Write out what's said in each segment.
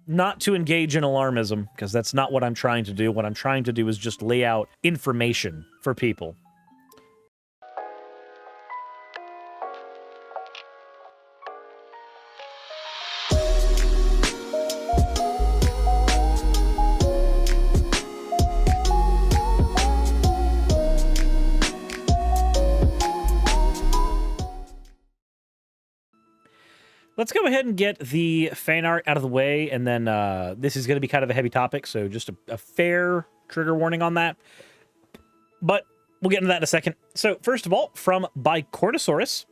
Not to engage in alarmism, because that's not what I'm trying to do. What I'm trying to do is just lay out information for people. Let's go ahead and get the fan art out of the way, and then this is going to be kind of a heavy topic, so just a fair trigger warning on that. But we'll get into that in a second. So first of all, from Suris,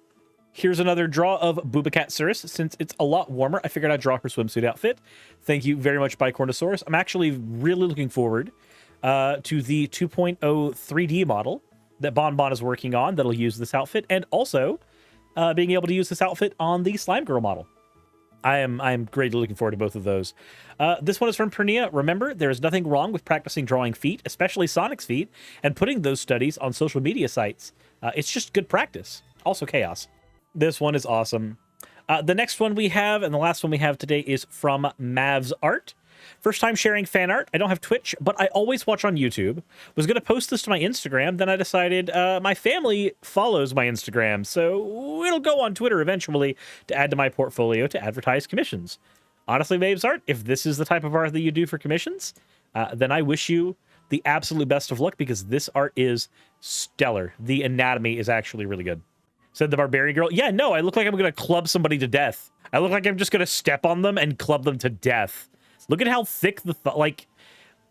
here's another draw of Bubacat Suris. Since it's a lot warmer, I figured I'd draw her swimsuit outfit. Thank you very much, Suris. I'm actually really looking forward to the 2.0 3D model that Bonbon is working on that'll use this outfit, and also being able to use this outfit on the Slime Girl model. I am greatly looking forward to both of those. This one is from Pernia. Remember, there is nothing wrong with practicing drawing feet, especially Sonic's feet, and putting those studies on social media sites. It's just good practice. Also chaos. This one is awesome. The next one we have, and the last one we have today, is from Mav's Art. First time sharing fan art. I don't have Twitch, but I always watch on YouTube. Was going to post this to my Instagram, then I decided my family follows my Instagram, so it'll go on Twitter eventually to add to my portfolio to advertise commissions. Honestly, Mav's Art, if this is the type of art that you do for commissions, then I wish you the absolute best of luck, because this art is stellar. The anatomy is actually really good. Said the Barbarian Girl. Yeah, no, I look like I'm going to club somebody to death. I look like I'm just going to step on them and club them to death. Look at how thick the like,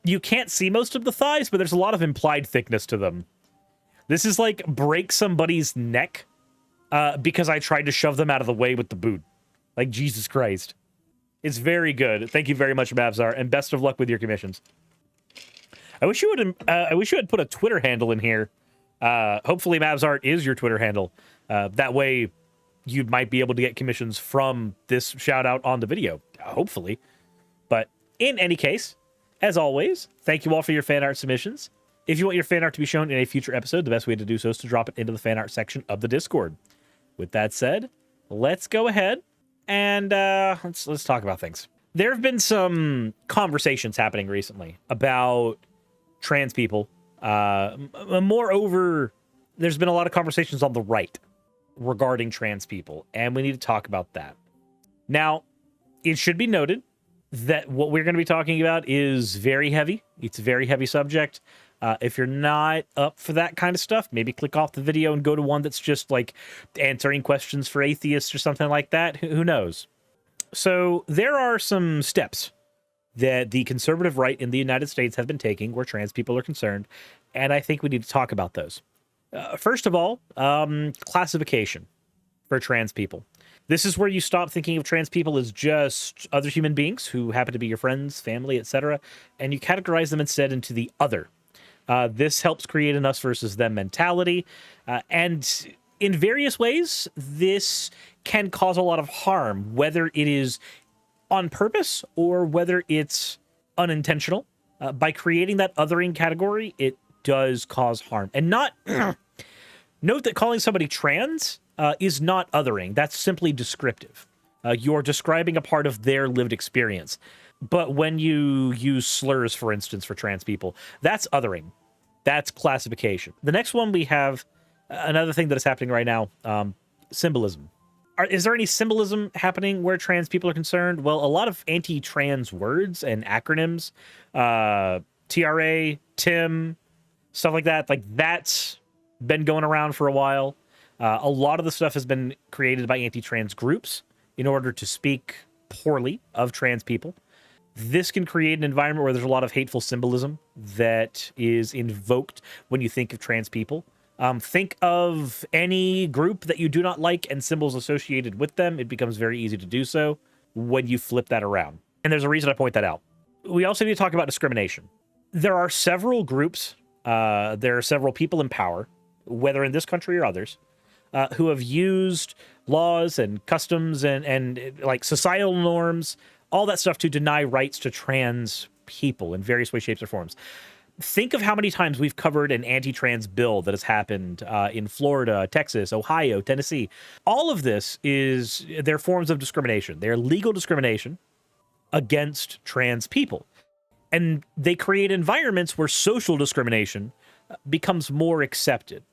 you can't see most of the thighs, but there's a lot of implied thickness to them. This is like break somebody's neck because I tried to shove them out of the way with the boot. Like, Jesus Christ. It's very good. Thank you very much, Mavzar, and best of luck with your commissions. I wish you had put a Twitter handle in here. Hopefully Mavzart is your Twitter handle. That way you might be able to get commissions from this shout out on the video. Hopefully. But in any case, as always, thank you all for your fan art submissions. If you want your fan art to be shown in a future episode, the best way to do so is to drop it into the fan art section of the Discord. With that said, let's go ahead and let's talk about things. There have been some conversations happening recently about trans people. Moreover, there's been a lot of conversations on the right regarding trans people, and we need to talk about that. Now, it should be noted that what we're going to be talking about is very heavy. It's a very heavy subject. If you're not up for that kind of stuff, maybe click off the video and go to one that's just like answering questions for atheists or something like that. Who knows? So there are some steps that the conservative right in the United States have been taking where trans people are concerned, and I think we need to talk about those. First of all, classification for trans people. This is where you stop thinking of trans people as just other human beings who happen to be your friends, family, etc., and you categorize them instead into the other. This helps create an us versus them mentality, and in various ways, this can cause a lot of harm, whether it is on purpose or whether it's unintentional. By creating that othering category, it does cause harm. And not note that calling somebody trans is not othering. That's simply descriptive. You're describing a part of their lived experience. But when you use slurs, for instance, for trans people, that's othering. That's classification. The next one we have, another thing that is happening right now, symbolism. Is there any symbolism happening where trans people are concerned? Well, a lot of anti-trans words and acronyms, TRA, TIM, stuff like that's been going around for a while. A lot of the stuff has been created by anti-trans groups in order to speak poorly of trans people. This can create an environment where there's a lot of hateful symbolism that is invoked when you think of trans people. Think of any group that you do not like and symbols associated with them. It becomes very easy to do so when you flip that around. And there's a reason I point that out. We also need to talk about discrimination. There are several groups, there are several people in power, whether in this country or others, who have used laws and customs and like societal norms, all that stuff to deny rights to trans people in various ways, shapes, or forms. Think of how many times we've covered an anti-trans bill that has happened in Florida, Texas, Ohio, Tennessee. All of this they're forms of discrimination. They're legal discrimination. against trans people. And they create environments where social discrimination becomes more accepted.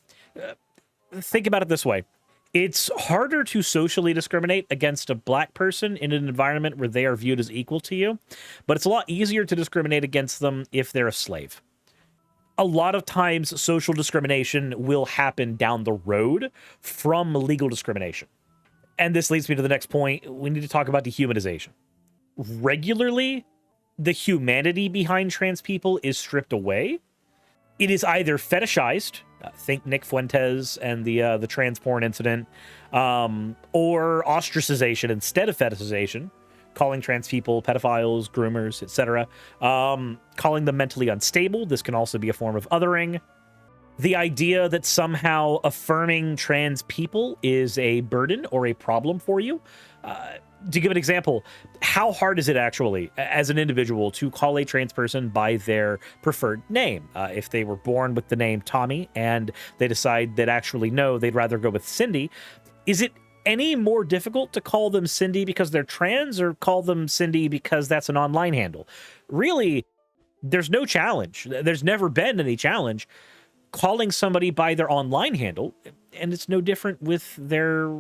Think about it this way. It's harder to socially discriminate against a black person in an environment where they are viewed as equal to you, but it's a lot easier to discriminate against them if they're a slave. A lot of times, social discrimination will happen down the road from legal discrimination. And this leads me to the next point. We need to talk about dehumanization. Regularly, the humanity behind trans people is stripped away. It is either fetishized, think Nick Fuentes and the trans porn incident, or ostracization instead of fetishization, calling trans people pedophiles, groomers, etc., calling them mentally unstable. This can also be a form of othering. The idea that somehow affirming trans people is a burden or a problem for you. To give an example, how hard is it actually, as an individual, to call a trans person by their preferred name? If they were born with the name Tommy and they decide that actually, no, they'd rather go with Cindy, is it any more difficult to call them Cindy because they're trans or call them Cindy because that's an online handle? Really, there's no challenge. There's never been any challenge calling somebody by their online handle, and it's no different with their,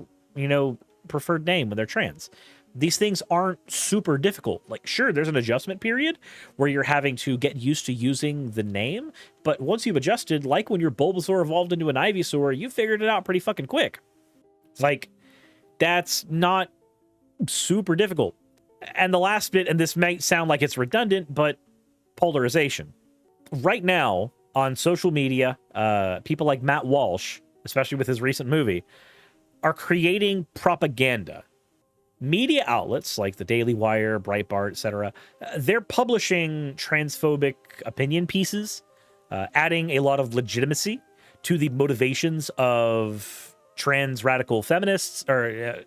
preferred name when they're trans. These things aren't super difficult. Like, sure, there's an adjustment period where you're having to get used to using the name, but once you've adjusted, like when your Bulbasaur evolved into an Ivysaur, you figured it out pretty fucking quick. It's like, that's not super difficult. And the last bit, and this might sound like it's redundant, but polarization. Right now, on social media, people like Matt Walsh, especially with his recent movie, are creating propaganda. Media outlets like the Daily Wire, Breitbart, etc., they're publishing transphobic opinion pieces, adding a lot of legitimacy to the motivations of trans radical feminists, or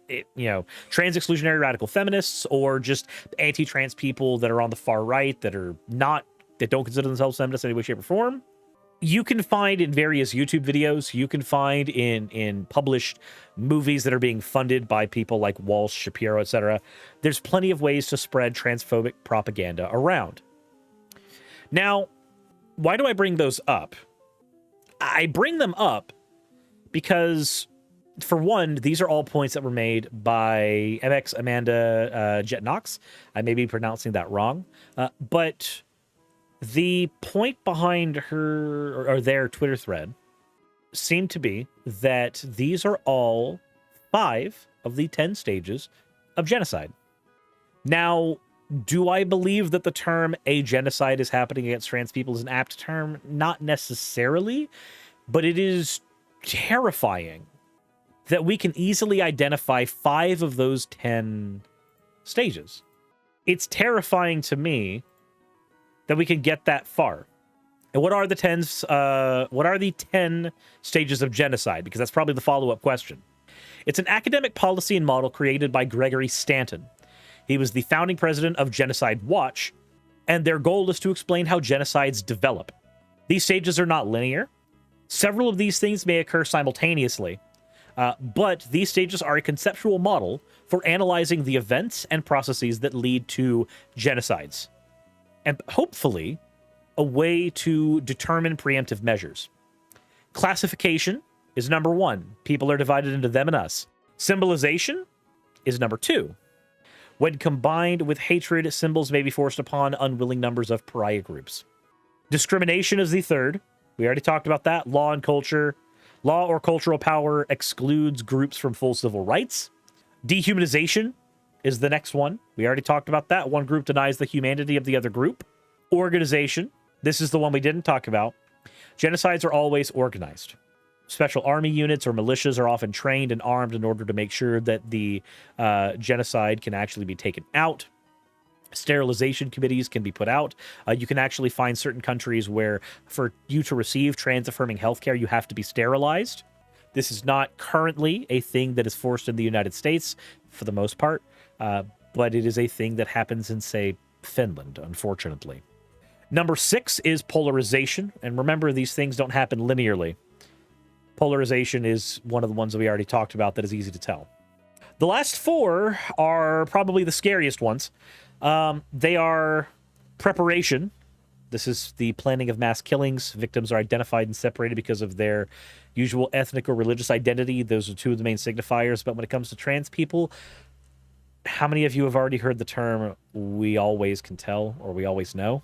trans exclusionary radical feminists, or just anti-trans people that are on the far right that don't consider themselves feminists in any way, shape, or form. You can find in various YouTube videos, you can find in published movies that are being funded by people like Walsh, Shapiro, etc. There's plenty of ways to spread transphobic propaganda around. Now, why do I bring those up? I bring them up because, for one, these are all points that were made by MX Amanda Jet Knox. I may be pronouncing that wrong, but the point behind her or their Twitter thread seemed to be that these are all 5 of the 10 stages of genocide. Now, do I believe that the term a genocide is happening against trans people is an apt term? Not necessarily, but it is terrifying that we can easily identify 5 of those 10 stages. It's terrifying to me that we can get that far. And what are the 10 stages of genocide? Because that's probably the follow-up question. It's an academic policy and model created by Gregory Stanton. He was the founding president of Genocide Watch, and their goal is to explain how genocides develop. These stages are not linear. Several of these things may occur simultaneously, but these stages are a conceptual model for analyzing the events and processes that lead to genocides, and hopefully a way to determine preemptive measures. Classification is number 1. People are divided into them and us. Symbolization is number 2. When combined with hatred, symbols may be forced upon unwilling numbers of pariah groups. Discrimination is the 3rd. We already talked about that. Law and culture. Law or cultural power excludes groups from full civil rights. Dehumanization is the next one. We already talked about that. One group denies the humanity of the other group. Organization. This is the one we didn't talk about. Genocides are always organized. Special army units or militias are often trained and armed in order to make sure that the genocide can actually be taken out. Sterilization committees can be put out. You can actually find certain countries where for you to receive trans-affirming healthcare, you have to be sterilized. This is not currently a thing that is forced in the United States for the most part, but it is a thing that happens in, say, Finland, unfortunately. Number 6 is polarization. And remember, these things don't happen linearly. Polarization is one of the ones that we already talked about that is easy to tell. The last 4 are probably the scariest ones. They are preparation. This is the planning of mass killings. Victims are identified and separated because of their usual ethnic or religious identity. Those are two of the main signifiers. But when it comes to trans people, how many of you have already heard the term "we always can tell" or "we always know"?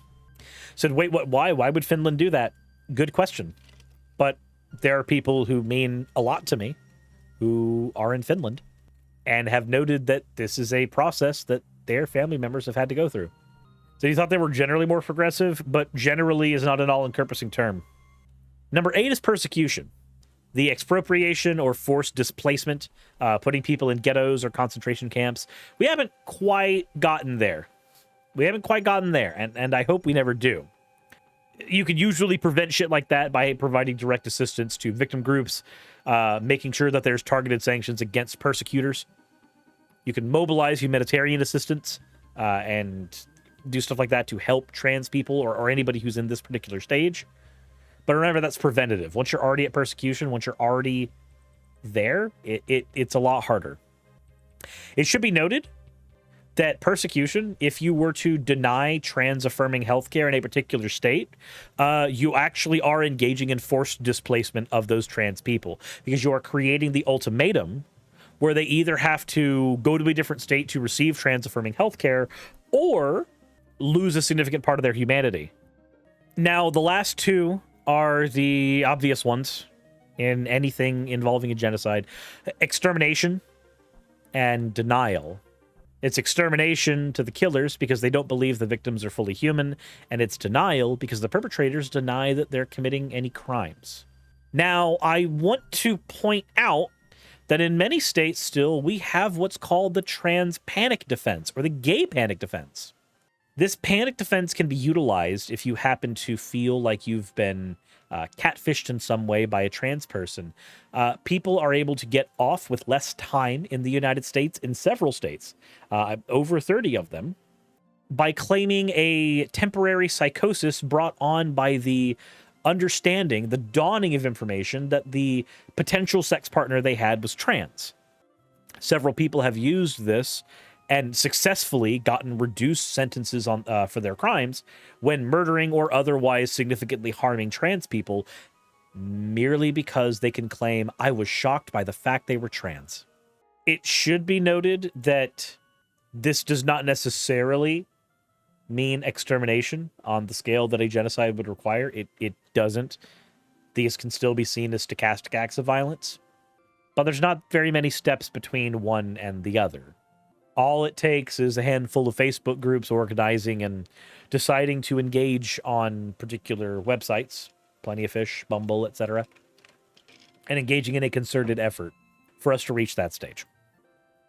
So wait, what? Why? Why would Finland do that? Good question. But there are people who mean a lot to me who are in Finland and have noted that this is a process that their family members have had to go through. So you thought they were generally more progressive, but generally is not an all-encompassing term. Number 8 is persecution. The expropriation or forced displacement, putting people in ghettos or concentration camps. We haven't quite gotten there. And I hope we never do. You could usually prevent shit like that by providing direct assistance to victim groups, making sure that there's targeted sanctions against persecutors. You can mobilize humanitarian assistance and do stuff like that to help trans people or anybody who's in this particular stage. But remember, that's preventative. Once you're already at persecution, once you're already there, it's a lot harder. It should be noted that persecution, if you were to deny trans-affirming healthcare in a particular state, you actually are engaging in forced displacement of those trans people because you are creating the ultimatum where they either have to go to a different state to receive trans-affirming healthcare or lose a significant part of their humanity. Now, the last two are the obvious ones in anything involving a genocide. Extermination and denial. It's extermination to the killers because they don't believe the victims are fully human, and it's denial because the perpetrators deny that they're committing any crimes. Now, I want to point out that in many states still, we have what's called the trans panic defense or the gay panic defense. This panic defense can be utilized if you happen to feel like you've been catfished in some way by a trans person. People are able to get off with less time in the United States, in several states, over 30 of them, by claiming a temporary psychosis brought on by the understanding, the dawning of information that the potential sex partner they had was trans. Several people have used this and successfully gotten reduced sentences on for their crimes when murdering or otherwise significantly harming trans people merely because they can claim, I was shocked by the fact they were trans. It should be noted that this does not necessarily mean extermination on the scale that a genocide would require. It doesn't. These can still be seen as stochastic acts of violence, but there's not very many steps between one and the other. All it takes is a handful of Facebook groups organizing and deciding to engage on particular websites, Plenty of Fish, Bumble, etc., and engaging in a concerted effort for us to reach that stage.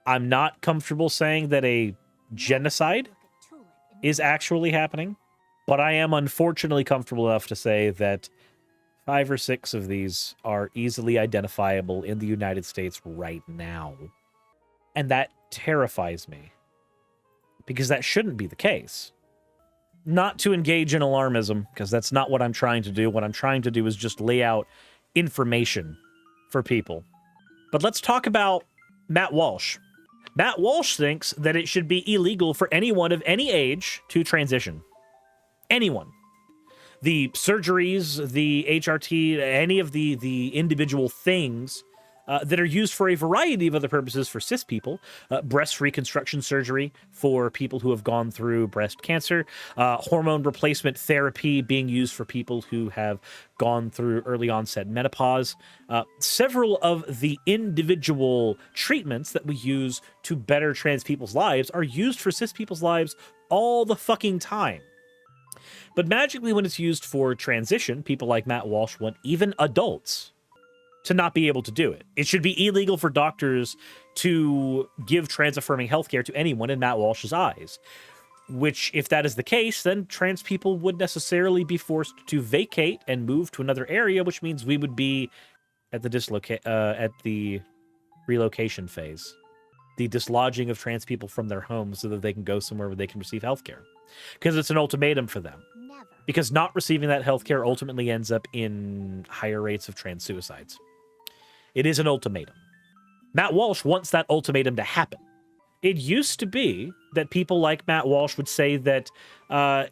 I'm not comfortable saying that a genocide is actually happening, but I am unfortunately comfortable enough to say that 5 or 6 of these are easily identifiable in the United States right now. And that terrifies me, because that shouldn't be the case. Not to engage in alarmism, because that's not what I'm trying to do. What I'm trying to do is just lay out information for people. But let's talk about Matt Walsh. Matt Walsh thinks that it should be illegal for anyone of any age to transition. Anyone. The surgeries, the HRT, any of the individual things that are used for a variety of other purposes for cis people. Breast reconstruction surgery for people who have gone through breast cancer. Hormone replacement therapy being used for people who have gone through early onset menopause. Several of the individual treatments that we use to better trans people's lives are used for cis people's lives all the fucking time. But magically, when it's used for transition, people like Matt Walsh want even adults to not be able to do it. It should be illegal for doctors to give trans-affirming healthcare to anyone in Matt Walsh's eyes. Which, if that is the case, then trans people would necessarily be forced to vacate and move to another area, which means we would be at the relocation phase. The dislodging of trans people from their homes so that they can go somewhere where they can receive healthcare. Because it's an ultimatum for them. Never. Because not receiving that healthcare ultimately ends up in higher rates of trans suicides. It is an ultimatum. Matt Walsh wants that ultimatum to happen. It used to be that people like Matt Walsh would say that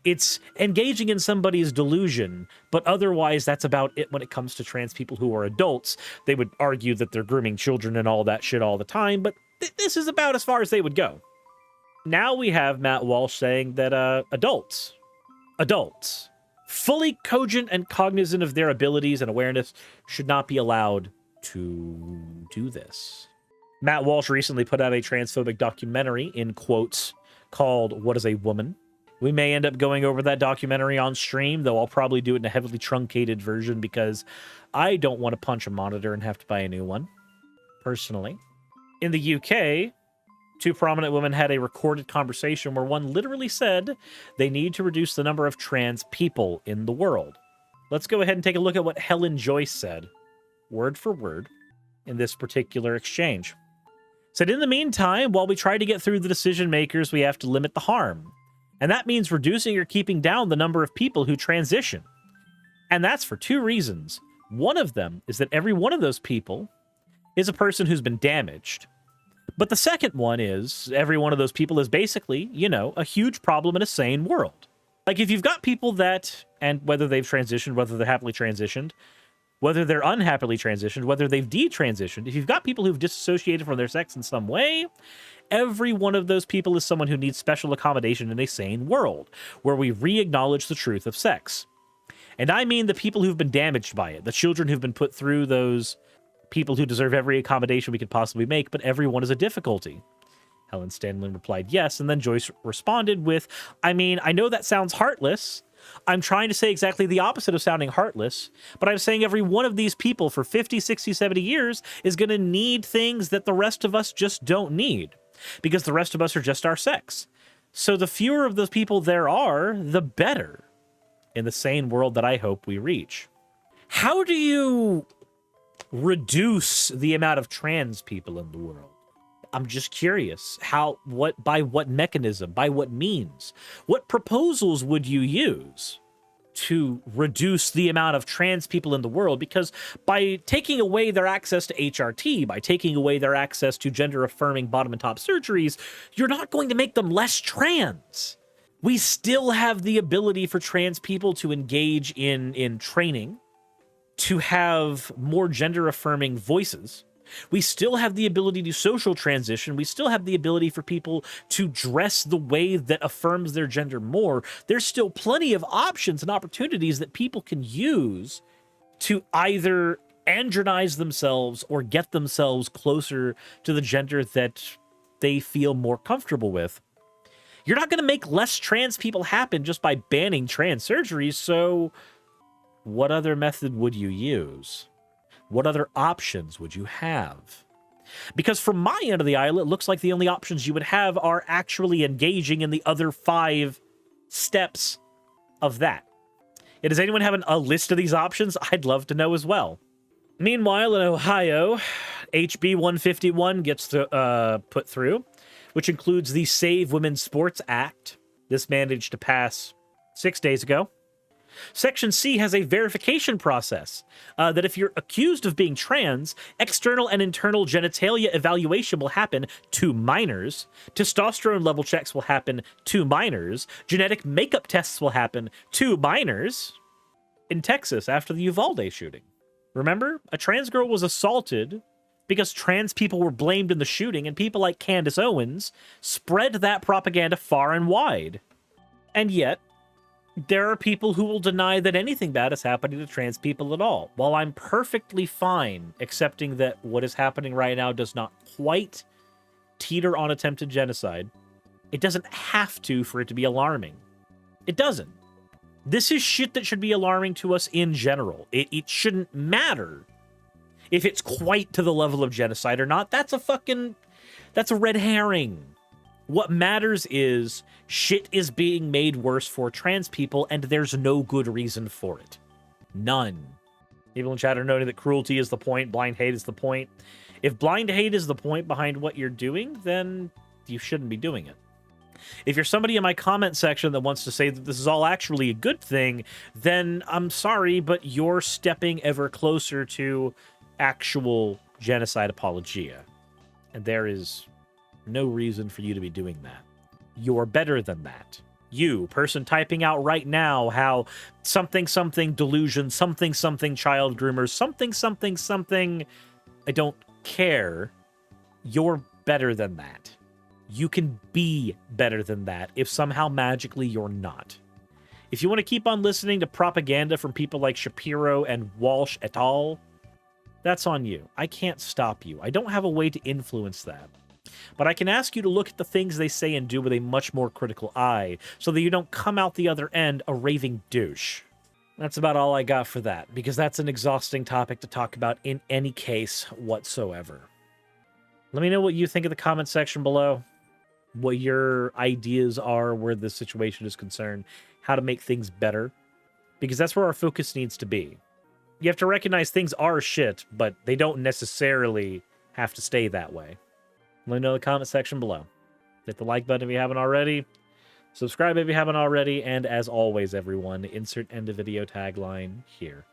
it's engaging in somebody's delusion, but otherwise that's about it when it comes to trans people who are adults. They would argue that they're grooming children and all that shit all the time, but this is about as far as they would go. Now we have Matt Walsh saying that adults, fully cogent and cognizant of their abilities and awareness, should not be allowed to do this. Matt Walsh recently put out a transphobic documentary, in quotes, called What is a Woman? We may end up going over that documentary on stream, though I'll probably do it in a heavily truncated version because I don't want to punch a monitor and have to buy a new one, personally. In the UK, two prominent women had a recorded conversation where one literally said they need to reduce the number of trans people in the world. Let's go ahead and take a look at what Helen Joyce said, word for word, in this particular exchange. Said, in the meantime, while we try to get through the decision makers, we have to limit the harm. And that means reducing or keeping down the number of people who transition. And that's for two reasons. One of them is that every one of those people is a person who's been damaged. But the second one is every one of those people is basically, a huge problem in a sane world. Like if you've got people that, and whether they've transitioned, whether they're happily transitioned, whether they're unhappily transitioned, whether they've detransitioned, if you've got people who've disassociated from their sex in some way, every one of those people is someone who needs special accommodation in a sane world, where we re-acknowledge the truth of sex. And I mean the people who've been damaged by it, the children who've been put through those people who deserve every accommodation we could possibly make, but everyone is a difficulty. Helen Stanley replied yes, and then Joyce responded with, I mean, I know that sounds heartless. I'm trying to say exactly the opposite of sounding heartless, but I'm saying every one of these people for 50, 60, 70 years is going to need things that the rest of us just don't need, because the rest of us are just our sex. So the fewer of those people there are, the better in the sane world that I hope we reach. How do you reduce the amount of trans people in the world? I'm just curious. By what mechanism, by what means? What proposals would you use to reduce the amount of trans people in the world? Because by taking away their access to HRT, by taking away their access to gender-affirming bottom and top surgeries, you're not going to make them less trans. We still have the ability for trans people to engage in training, to have more gender-affirming voices. We still have the ability to social transition. We still have the ability for people to dress the way that affirms their gender more. There's still plenty of options and opportunities that people can use to either andronize themselves or get themselves closer to the gender that they feel more comfortable with. You're not going to make less trans people happen just by banning trans surgeries, so what other method would you use? What other options would you have? Because from my end of the aisle, it looks like the only options you would have are actually engaging in the other 5 steps of that. And does anyone have a list of these options? I'd love to know as well. Meanwhile, in Ohio, HB 151 gets put through, which includes the Save Women's Sports Act. This managed to pass 6 days ago. Section C has a verification process that if you're accused of being trans, external and internal genitalia evaluation will happen to minors, testosterone level checks will happen to minors, genetic makeup tests will happen to minors. In Texas, after the Uvalde shooting, remember, a trans girl was assaulted because trans people were blamed in the shooting, and people like Candace Owens spread that propaganda far and wide. And yet, there are people who will deny that anything bad is happening to trans people at all. While I'm perfectly fine accepting that what is happening right now does not quite teeter on attempted genocide, it doesn't have to for it to be alarming. It doesn't. This is shit that should be alarming to us in general. It shouldn't matter if it's quite to the level of genocide or not. That's a red herring. What matters is shit is being made worse for trans people, and there's no good reason for it. None. People in chat are noting that cruelty is the point, blind hate is the point. If blind hate is the point behind what you're doing, then you shouldn't be doing it. If you're somebody in my comment section that wants to say that this is all actually a good thing, then I'm sorry, but you're stepping ever closer to actual genocide apologia. And there is No reason for you to be doing that. You're better than that. You, person typing out right now how something something delusion, something something child groomers, something something something, I don't care. You're better than that. You can be better than that if somehow magically you're not. If you want to keep on listening to propaganda from people like Shapiro and Walsh et al., that's on you. I can't stop you. I don't have a way to influence that. But I can ask you to look at the things they say and do with a much more critical eye so that you don't come out the other end a raving douche. That's about all I got for that, because that's an exhausting topic to talk about in any case whatsoever. Let me know what you think in the comment section below, what your ideas are where this situation is concerned, how to make things better, because that's where our focus needs to be. You have to recognize things are shit, but they don't necessarily have to stay that way. Let me know in the comment section below. Hit the like button if you haven't already. Subscribe if you haven't already. And as always, everyone, insert end of video tagline here.